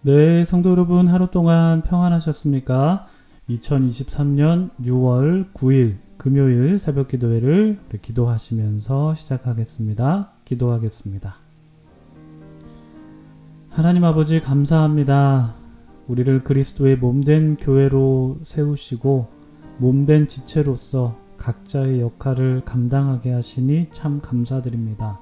네, 성도 여러분 하루 동안 평안하셨습니까? 2023년 6월 9일 금요일 새벽 기도회를 우리 기도하시면서 시작하겠습니다. 기도하겠습니다. 하나님 아버지 감사합니다. 우리를 그리스도의 몸된 교회로 세우시고 몸된 지체로서 각자의 역할을 감당하게 하시니 참 감사드립니다.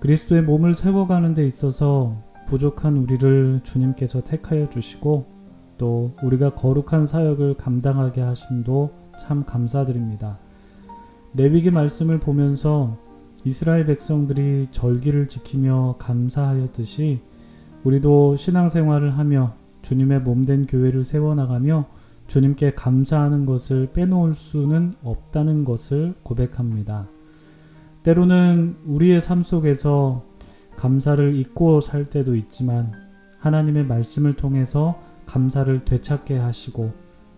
그리스도의 몸을 세워가는 데 있어서 부족한 우리를 주님께서 택하여 주시고 또 우리가 거룩한 사역을 감당하게 하심도 참 감사드립니다. 레위기 말씀을 보면서 이스라엘 백성들이 절기를 지키며 감사하였듯이 우리도 신앙생활을 하며 주님의 몸된 교회를 세워나가며 주님께 감사하는 것을 빼놓을 수는 없다는 것을 고백합니다. 때로는 우리의 삶 속에서 감사를 잊고 살 때도 있지만 하나님의 말씀을 통해서 감사를 되찾게 하시고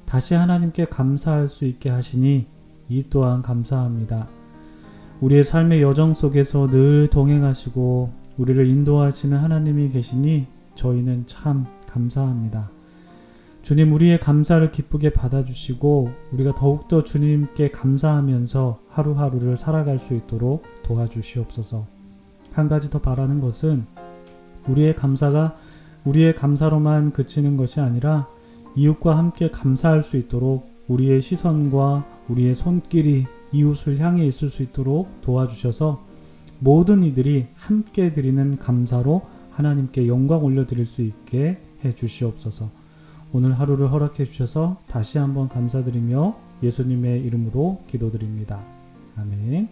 다시 하나님께 감사할 수 있게 하시니 이 또한 감사합니다. 우리의 삶의 여정 속에서 늘 동행하시고 우리를 인도하시는 하나님이 계시니 저희는 참 감사합니다. 주님, 우리의 감사를 기쁘게 받아주시고 우리가 더욱더 주님께 감사하면서 하루하루를 살아갈 수 있도록 도와주시옵소서. 한 가지 더 바라는 것은 우리의 감사가 우리의 감사로만 그치는 것이 아니라 이웃과 함께 감사할 수 있도록 우리의 시선과 우리의 손길이 이웃을 향해 있을 수 있도록 도와주셔서 모든 이들이 함께 드리는 감사로 하나님께 영광 올려드릴 수 있게 해 주시옵소서. 오늘 하루를 허락해 주셔서 다시 한번 감사드리며 예수님의 이름으로 기도드립니다. 아멘.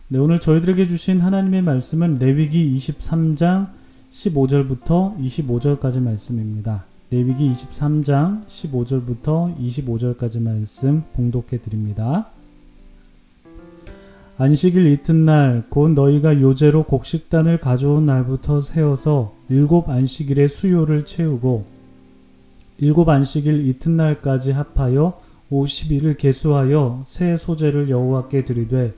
네, 오늘 저희들에게 주신 하나님의 말씀은 레위기 23장 15절부터 25절까지 말씀입니다. 레위기 23장 15절부터 25절까지 말씀 봉독해 드립니다. 안식일 이튿날 곧 너희가 요제로 곡식단을 가져온 날부터 세어서 7 안식일의 수요를 채우고 7 안식일 이튿날까지 합하여 50일을 계수하여 새 소제를 여호와께 드리되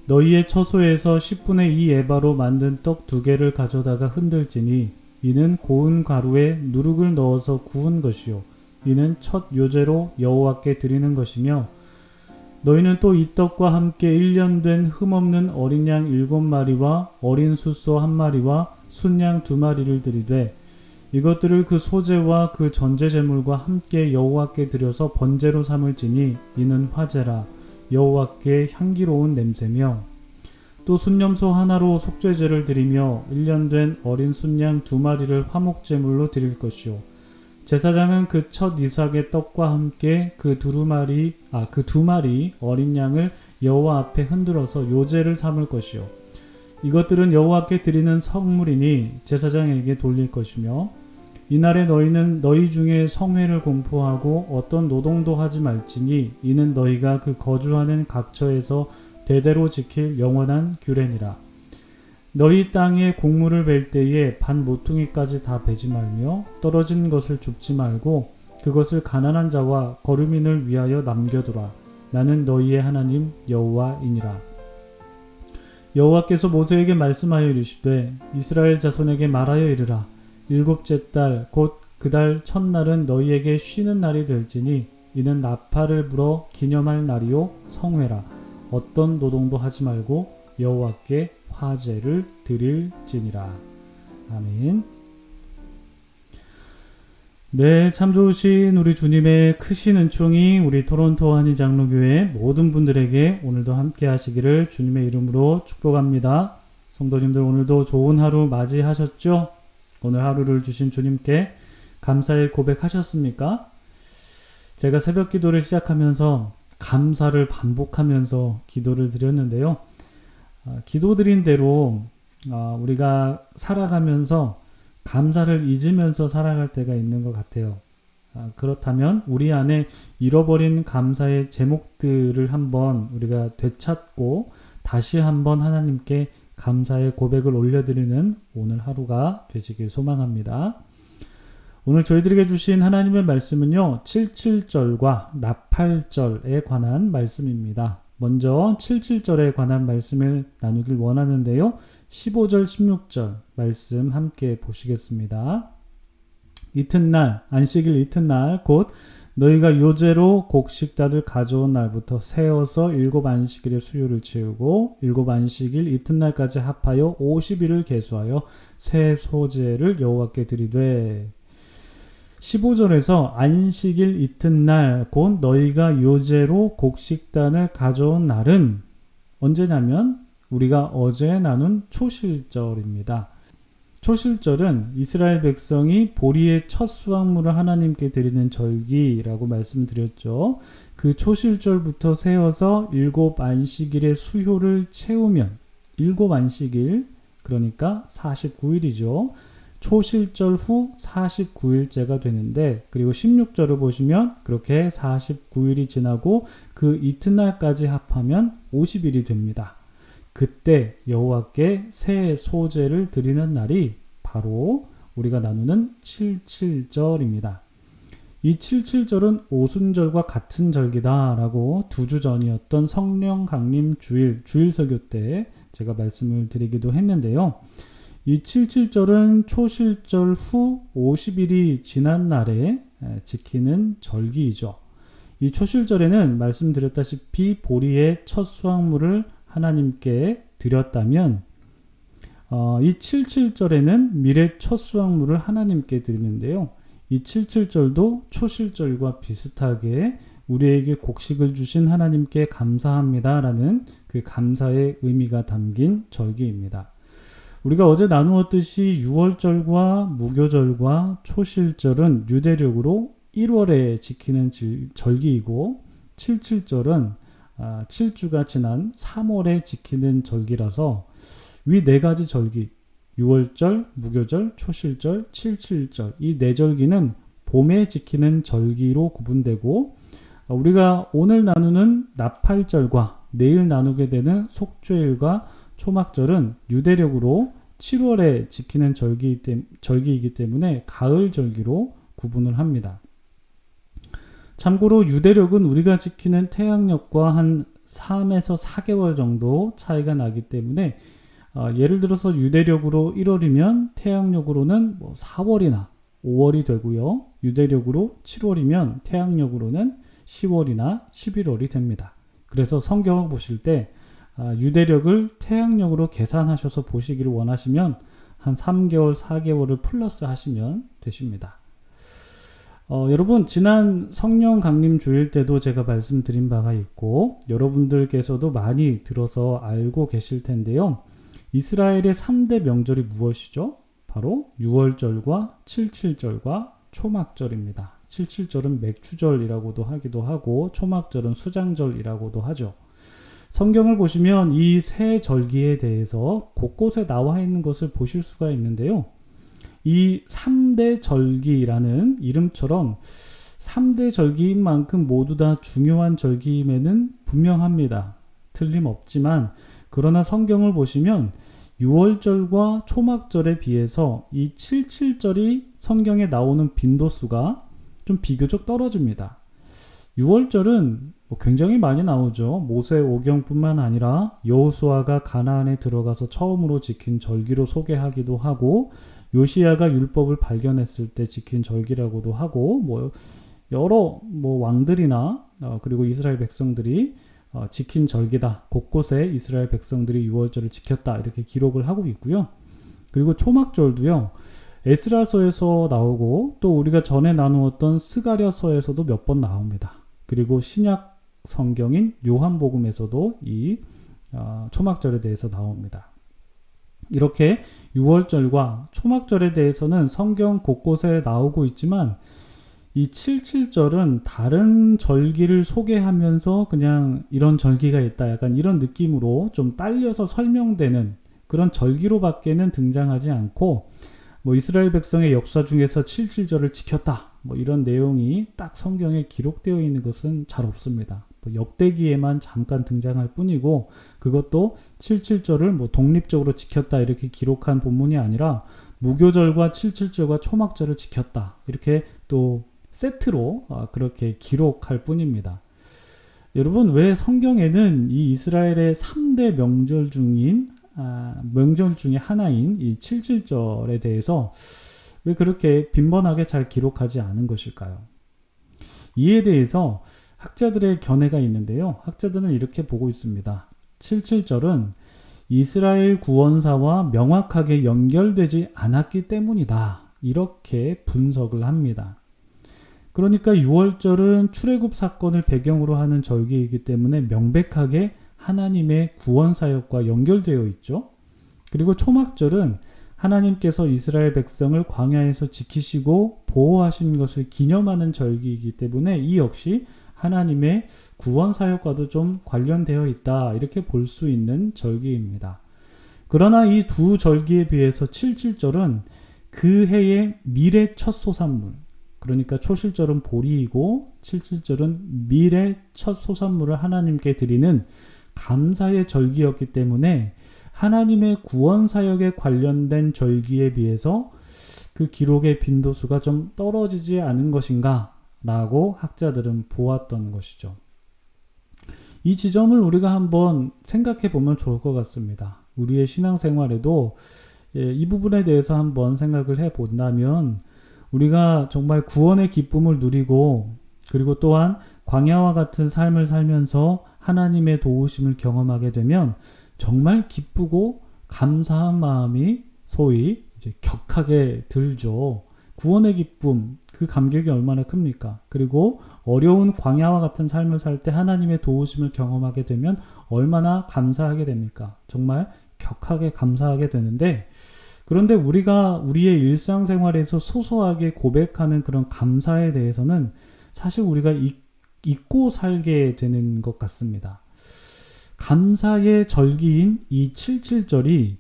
너희의 처소에서 10분의 2 에바로 만든 떡 2개를 가져다가 흔들지니 이는 고운 가루에 누룩을 넣어서 구운 것이요 이는 첫 요제로 여호와께 드리는 것이며 너희는 또 이 떡과 함께 1년 된 흠없는 어린 양 7마리와 어린 숫소 1마리와 순양 2마리를 드리되 이것들을 그 소제와 그 전제 제물과 함께 여호와께 드려서 번제로 삼을지니 이는 화제라 여호와께 향기로운 냄새며 또 순념소 하나로 속죄제를 드리며 1년 된 어린 순양 2마리를 화목제물로 드릴 것이요 제사장은 그 첫 이삭의 떡과 함께 그 2마리 어린 양을 여호와 앞에 흔들어서 요제를 삼을 것이요 이것들은 여호와께 드리는 성물이니 제사장에게 돌릴 것이며 이날에 너희는 너희 중에 성회를 공포하고 어떤 노동도 하지 말지니 이는 너희가 그 거주하는 각처에서 대대로 지킬 영원한 규례니라. 너희 땅에 곡물을 벨 때에 반 모퉁이까지 다 베지 말며 떨어진 것을 줍지 말고 그것을 가난한 자와 거류민을 위하여 남겨두라. 나는 너희의 하나님 여호와이니라. 여호와께서 모세에게 말씀하여 이르시되 이스라엘 자손에게 말하여 이르라. 7째 달 곧 그 달 첫날은 너희에게 쉬는 날이 될지니 이는 나팔을 불어 기념할 날이요 성회라. 어떤 노동도 하지 말고 여호와께 화제를 드릴지니라. 아멘. 네, 참 좋으신 우리 주님의 크신 은총이 우리 토론토 한인장로교회 모든 분들에게 오늘도 함께 하시기를 주님의 이름으로 축복합니다. 성도님들 오늘도 좋은 하루 맞이하셨죠? 오늘 하루를 주신 주님께 감사의 고백하셨습니까? 제가 새벽 기도를 시작하면서 감사를 반복하면서 기도를 드렸는데요. 기도 드린 대로 우리가 살아가면서 감사를 잊으면서 살아갈 때가 있는 것 같아요. 그렇다면 우리 안에 잃어버린 감사의 제목들을 한번 우리가 되찾고 다시 한번 하나님께 감사의 고백을 올려드리는 오늘 하루가 되시길 소망합니다. 오늘 저희들에게 주신 하나님의 말씀은요 77절과 나팔절에 관한 말씀입니다. 먼저 77절에 관한 말씀을 나누길 원하는데요. 15절, 16절 말씀 함께 보시겠습니다. 이튿날, 안식일 이튿날 곧 너희가 요제로 곡식다들 가져온 날부터 세어서 7 안식일의 수요를 채우고 7 안식일 이튿날까지 합하여 50일을 계수하여 새 소제를 여호와께 드리되 15절에서 안식일 이튿날 곧 너희가 요제로 곡식단을 가져온 날은 언제냐면 우리가 어제 나눈 초실절입니다. 초실절은 이스라엘 백성이 보리의 첫 수확물을 하나님께 드리는 절기라고 말씀드렸죠. 그 초실절부터 세어서 7 안식일의 수효를 채우면 7 안식일, 그러니까 49일이죠. 초실절 후 49일째가 되는데, 그리고 16절을 보시면 그렇게 49일이 지나고 그 이튿날까지 합하면 50일이 됩니다. 그때 여호와께 새 소제를 드리는 날이 바로 우리가 나누는 77절입니다. 이 77절은 오순절과 같은 절기다 라고 2주 전이었던 성령 강림 주일 설교 때 제가 말씀을 드리기도 했는데요. 이 77절은 초실절 후 50일이 지난 날에 지키는 절기이죠. 이 초실절에는 말씀드렸다시피 보리의 첫 수확물을 하나님께 드렸다면 이 77절에는 밀의 첫 수확물을 하나님께 드리는데요. 이 77절도 초실절과 비슷하게 우리에게 곡식을 주신 하나님께 감사합니다라는 그 감사의 의미가 담긴 절기입니다. 우리가 어제 나누었듯이 6월절과 무교절과 초실절은 유대력으로 1월에 지키는 절기이고 77절은 7주가 지난 3월에 지키는 절기라서 위 4가지 절기 6월절, 무교절, 초실절, 77절 이 4절기는 봄에 지키는 절기로 구분되고 우리가 오늘 나누는 나팔절과 내일 나누게 되는 속죄일과 초막절은 유대력으로 7월에 지키는 절기이기 때문에 가을 절기로 구분을 합니다. 참고로 유대력은 우리가 지키는 태양력과 한 3에서 4개월 정도 차이가 나기 때문에 예를 들어서 유대력으로 1월이면 태양력으로는 4월이나 5월이 되고요. 유대력으로 7월이면 태양력으로는 10월이나 11월이 됩니다. 그래서 성경을 보실 때 유대력을 태양력으로 계산하셔서 보시기를 원하시면 한 3개월, 4개월을 플러스 하시면 되십니다. 여러분 지난 성령 강림 주일 때도 제가 말씀드린 바가 있고 여러분들께서도 많이 들어서 알고 계실 텐데요. 이스라엘의 3대 명절이 무엇이죠? 바로 6월절과 77절과 초막절입니다. 77절은 맥주절이라고도 하기도 하고 초막절은 수장절이라고도 하죠. 성경을 보시면 이 세 절기에 대해서 곳곳에 나와 있는 것을 보실 수가 있는데요. 이 3대 절기라는 이름처럼 3대 절기인 만큼 모두 다 중요한 절기임에는 분명합니다. 틀림없지만 그러나 성경을 보시면 6월절과 초막절에 비해서 이 77절이 성경에 나오는 빈도수가 좀 비교적 떨어집니다. 6월절은 굉장히 많이 나오죠. 모세 오경뿐만 아니라 여호수아가 가나안에 들어가서 처음으로 지킨 절기로 소개하기도 하고 요시야가 율법을 발견했을 때 지킨 절기라고도 하고 여러 왕들이나 그리고 이스라엘 백성들이 지킨 절기다. 곳곳에 이스라엘 백성들이 6월절을 지켰다. 이렇게 기록을 하고 있고요. 그리고 초막절도요. 에스라서에서 나오고 또 우리가 전에 나누었던 스가랴서에서도 몇 번 나옵니다. 그리고 신약 성경인 요한복음에서도 이 초막절에 대해서 나옵니다. 이렇게 6월절과 초막절에 대해서는 성경 곳곳에 나오고 있지만 이 77절은 다른 절기를 소개하면서 그냥 이런 절기가 있다 약간 이런 느낌으로 좀 딸려서 설명되는 그런 절기로밖에는 등장하지 않고 이스라엘 백성의 역사 중에서 77절을 지켰다 이런 내용이 딱 성경에 기록되어 있는 것은 잘 없습니다. 역대기에만 잠깐 등장할 뿐이고 그것도 77절을 독립적으로 지켰다 이렇게 기록한 본문이 아니라 무교절과 77절과 초막절을 지켰다 이렇게 또 세트로 그렇게 기록할 뿐입니다. 여러분, 왜 성경에는 이 이스라엘의 3대 명절 중에 하나인 이 칠칠절에 대해서 왜 그렇게 빈번하게 잘 기록하지 않은 것일까요? 이에 대해서 학자들의 견해가 있는데요. 학자들은 이렇게 보고 있습니다. 칠칠절은 이스라엘 구원사와 명확하게 연결되지 않았기 때문이다. 이렇게 분석을 합니다. 그러니까 6월절은 출애굽 사건을 배경으로 하는 절기이기 때문에 명백하게 하나님의 구원 사역과 연결되어 있죠. 그리고 초막절은 하나님께서 이스라엘 백성을 광야에서 지키시고 보호하신 것을 기념하는 절기이기 때문에 이 역시 하나님의 구원 사역과도 좀 관련되어 있다. 이렇게 볼 수 있는 절기입니다. 그러나 이 두 절기에 비해서 칠칠절은 그 해의 미래 첫 소산물, 그러니까 초실절은 보리이고 칠칠절은 미래 첫 소산물을 하나님께 드리는 감사의 절기였기 때문에 하나님의 구원 사역에 관련된 절기에 비해서 그 기록의 빈도수가 좀 떨어지지 않은 것인가 라고 학자들은 보았던 것이죠. 이 지점을 우리가 한번 생각해 보면 좋을 것 같습니다. 우리의 신앙생활에도 이 부분에 대해서 한번 생각을 해 본다면 우리가 정말 구원의 기쁨을 누리고 그리고 또한 광야와 같은 삶을 살면서 하나님의 도우심을 경험하게 되면 정말 기쁘고 감사한 마음이 소위 이제 격하게 들죠. 구원의 기쁨, 그 감격이 얼마나 큽니까? 그리고 어려운 광야와 같은 삶을 살 때 하나님의 도우심을 경험하게 되면 얼마나 감사하게 됩니까? 정말 격하게 감사하게 되는데, 그런데 우리가 우리의 일상생활에서 소소하게 고백하는 그런 감사에 대해서는 사실 우리가 잊고 살게 되는 것 같습니다. 감사의 절기인 이 칠칠절이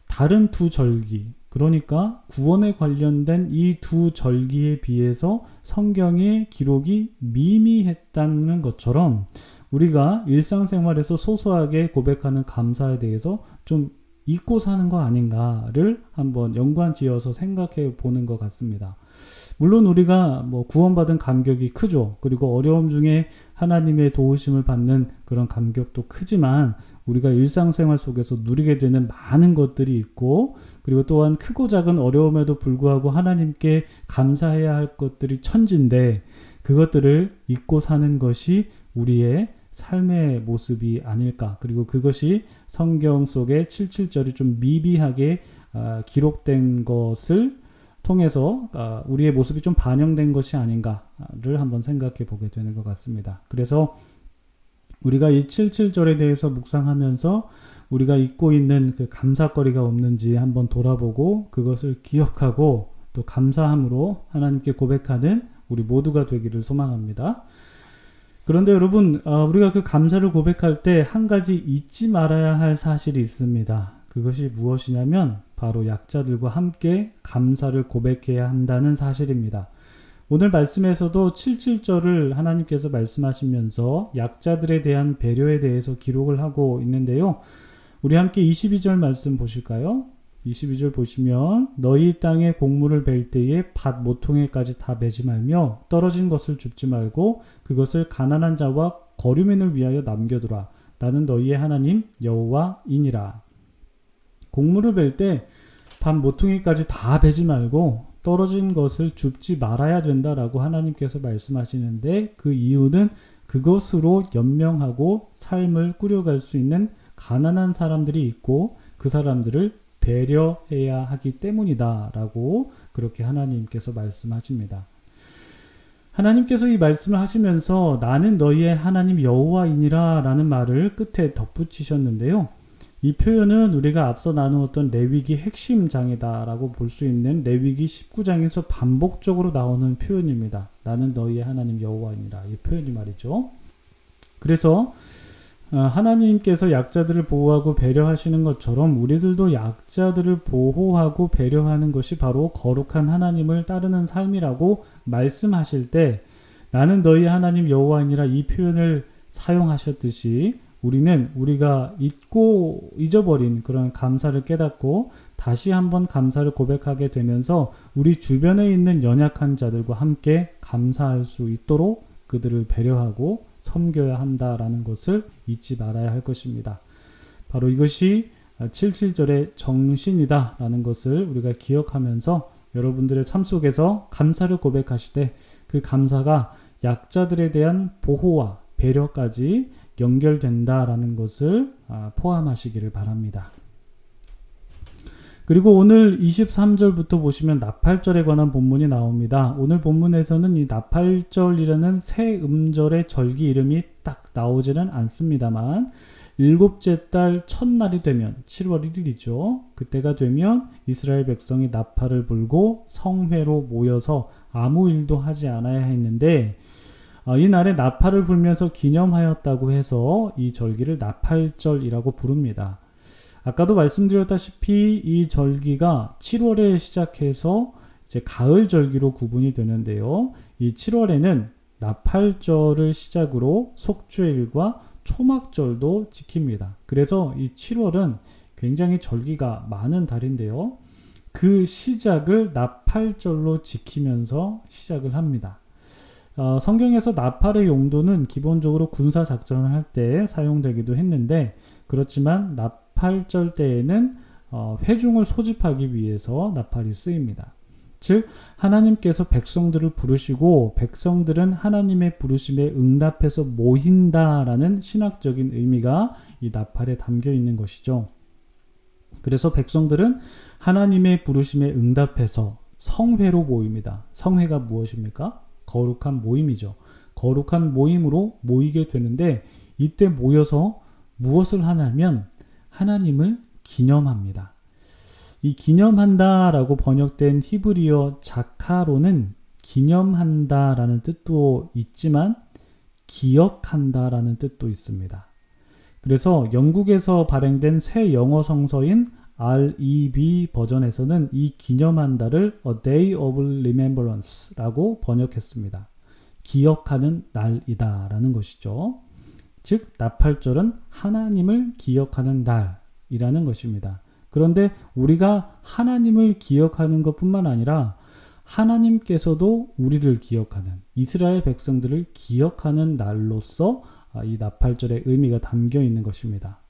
다른 두 절기, 그러니까 구원에 관련된 이 두 절기에 비해서 성경의 기록이 미미했다는 것처럼 우리가 일상생활에서 소소하게 고백하는 감사에 대해서 좀 잊고 사는 거 아닌가를 한번 연관지어서 생각해 보는 것 같습니다. 물론 우리가 구원받은 감격이 크죠. 그리고 어려움 중에 하나님의 도우심을 받는 그런 감격도 크지만 우리가 일상생활 속에서 누리게 되는 많은 것들이 있고, 그리고 또한 크고 작은 어려움에도 불구하고 하나님께 감사해야 할 것들이 천진데 그것들을 잊고 사는 것이 우리의 삶의 모습이 아닐까. 그리고 그것이 성경 속에 칠칠절이 좀 미비하게 기록된 것을 통해서 우리의 모습이 좀 반영된 것이 아닌가를 한번 생각해 보게 되는 것 같습니다. 그래서 우리가 이 칠칠절에 대해서 묵상하면서 우리가 잊고 있는 그 감사거리가 없는지 한번 돌아보고 그것을 기억하고 또 감사함으로 하나님께 고백하는 우리 모두가 되기를 소망합니다. 그런데 여러분, 우리가 그 감사를 고백할 때 한 가지 잊지 말아야 할 사실이 있습니다. 그것이 무엇이냐면 바로 약자들과 함께 감사를 고백해야 한다는 사실입니다. 오늘 말씀에서도 칠칠절을 하나님께서 말씀하시면서 약자들에 대한 배려에 대해서 기록을 하고 있는데요. 우리 함께 22절 말씀 보실까요? 22절 보시면 너희 땅에 곡물을 벨 때에 밭 모퉁이까지 다 베지 말며 떨어진 것을 줍지 말고 그것을 가난한 자와 거류민을 위하여 남겨두라. 나는 너희의 하나님 여호와이니라. 곡물을 벨 때 밭 모퉁이까지 다 베지 말고 떨어진 것을 줍지 말아야 된다라고 하나님께서 말씀하시는데, 그 이유는 그것으로 연명하고 삶을 꾸려갈 수 있는 가난한 사람들이 있고 그 사람들을 배려해야 하기 때문이다 라고 그렇게 하나님께서 말씀하십니다. 하나님께서 이 말씀을 하시면서 나는 너희의 하나님 여호와이니라 라는 말을 끝에 덧붙이셨는데요. 이 표현은 우리가 앞서 나누었던 레위기 핵심 장이다 라고 볼 수 있는 레위기 19장에서 반복적으로 나오는 표현입니다. 나는 너희의 하나님 여호와이니라, 이 표현이 말이죠. 그래서 하나님께서 약자들을 보호하고 배려하시는 것처럼 우리들도 약자들을 보호하고 배려하는 것이 바로 거룩한 하나님을 따르는 삶이라고 말씀하실 때 나는 너희 하나님 여호와이니라 이 표현을 사용하셨듯이 우리는 우리가 잊어버린 그런 감사를 깨닫고 다시 한번 감사를 고백하게 되면서 우리 주변에 있는 연약한 자들과 함께 감사할 수 있도록 그들을 배려하고 섬겨야 한다라는 것을 잊지 말아야 할 것입니다. 바로 이것이 77절의 정신이다라는 것을 우리가 기억하면서 여러분들의 삶 속에서 감사를 고백하시되 그 감사가 약자들에 대한 보호와 배려까지 연결된다라는 것을 포함하시기를 바랍니다. 그리고 오늘 23절부터 보시면 나팔절에 관한 본문이 나옵니다. 오늘 본문에서는 이 나팔절이라는 새 음절의 절기 이름이 딱 나오지는 않습니다만 일곱째 달 첫날이 되면 7월 1일이죠. 그때가 되면 이스라엘 백성이 나팔을 불고 성회로 모여서 아무 일도 하지 않아야 했는데 이 날에 나팔을 불면서 기념하였다고 해서 이 절기를 나팔절이라고 부릅니다. 아까도 말씀드렸다시피 이 절기가 7월에 시작해서 이제 가을 절기로 구분이 되는데요. 이 7월에는 나팔절을 시작으로 속죄일과 초막절도 지킵니다. 그래서 이 7월은 굉장히 절기가 많은 달인데요. 그 시작을 나팔절로 지키면서 시작을 합니다. 성경에서 나팔의 용도는 기본적으로 군사작전을 할 때 사용되기도 했는데 그렇지만 나팔절 때에는 회중을 소집하기 위해서 나팔이 쓰입니다. 즉 하나님께서 백성들을 부르시고 백성들은 하나님의 부르심에 응답해서 모인다라는 신학적인 의미가 이 나팔에 담겨 있는 것이죠. 그래서 백성들은 하나님의 부르심에 응답해서 성회로 모입니다. 성회가 무엇입니까? 거룩한 모임이죠. 거룩한 모임으로 모이게 되는데 이때 모여서 무엇을 하냐면 하나님을 기념합니다. 이 기념한다라고 번역된 히브리어 자카로는 기념한다라는 뜻도 있지만 기억한다라는 뜻도 있습니다. 그래서 영국에서 발행된 새 영어 성서인 REB 버전에서는 이 기념한다를 A Day of Remembrance라고 번역했습니다. 기억하는 날이다 라는 것이죠. 즉 나팔절은 하나님을 기억하는 날이라는 것입니다. 그런데 우리가 하나님을 기억하는 것뿐만 아니라 하나님께서도 우리를 기억하는 이스라엘 백성들을 기억하는 날로서 이 나팔절의 의미가 담겨 있는 것입니다.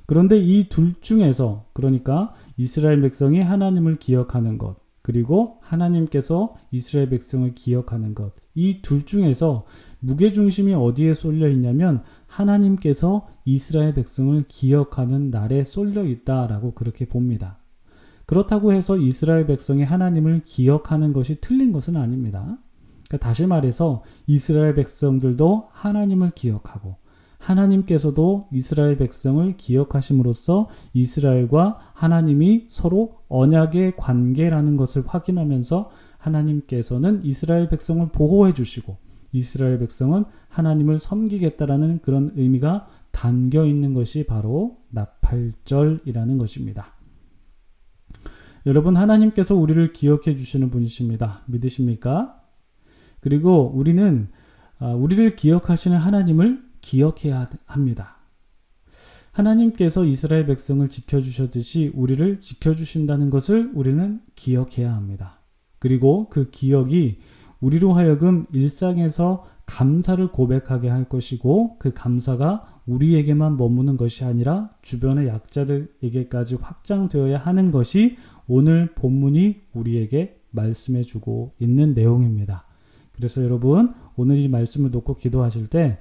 그런데 이 둘 중에서 그러니까 이스라엘 백성이 하나님을 기억하는 것 그리고 하나님께서 이스라엘 백성을 기억하는 것 이 둘 중에서 무게중심이 어디에 쏠려 있냐면 하나님께서 이스라엘 백성을 기억하는 날에 쏠려 있다라고 그렇게 봅니다. 그렇다고 해서 이스라엘 백성이 하나님을 기억하는 것이 틀린 것은 아닙니다. 그러니까 다시 말해서 이스라엘 백성들도 하나님을 기억하고 하나님께서도 이스라엘 백성을 기억하심으로써 이스라엘과 하나님이 서로 언약의 관계라는 것을 확인하면서 하나님께서는 이스라엘 백성을 보호해 주시고 이스라엘 백성은 하나님을 섬기겠다라는 그런 의미가 담겨 있는 것이 바로 나팔절이라는 것입니다. 여러분 하나님께서 우리를 기억해 주시는 분이십니다. 믿으십니까? 그리고 우리는 우리를 기억하시는 하나님을 기억해야 합니다. 하나님께서 이스라엘 백성을 지켜주셨듯이 우리를 지켜주신다는 것을 우리는 기억해야 합니다. 그리고 그 기억이 우리로 하여금 일상에서 감사를 고백하게 할 것이고 그 감사가 우리에게만 머무는 것이 아니라 주변의 약자들에게까지 확장되어야 하는 것이 오늘 본문이 우리에게 말씀해 주고 있는 내용입니다. 그래서 여러분 오늘 이 말씀을 놓고 기도하실 때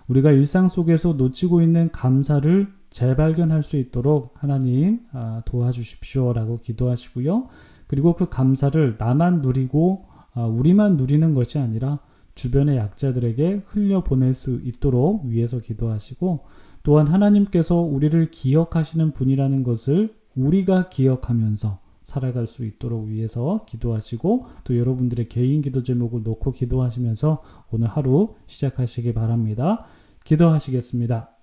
우리가 일상 속에서 놓치고 있는 감사를 재발견할 수 있도록 하나님 도와주십시오 라고 기도하시고요. 그리고 그 감사를 나만 누리고 우리만 누리는 것이 아니라 주변의 약자들에게 흘려보낼 수 있도록 위해서 기도하시고 또한 하나님께서 우리를 기억하시는 분이라는 것을 우리가 기억하면서 살아갈 수 있도록 위해서 기도하시고 또 여러분들의 개인 기도 제목을 놓고 기도하시면서 오늘 하루 시작하시기 바랍니다. 기도하시겠습니다.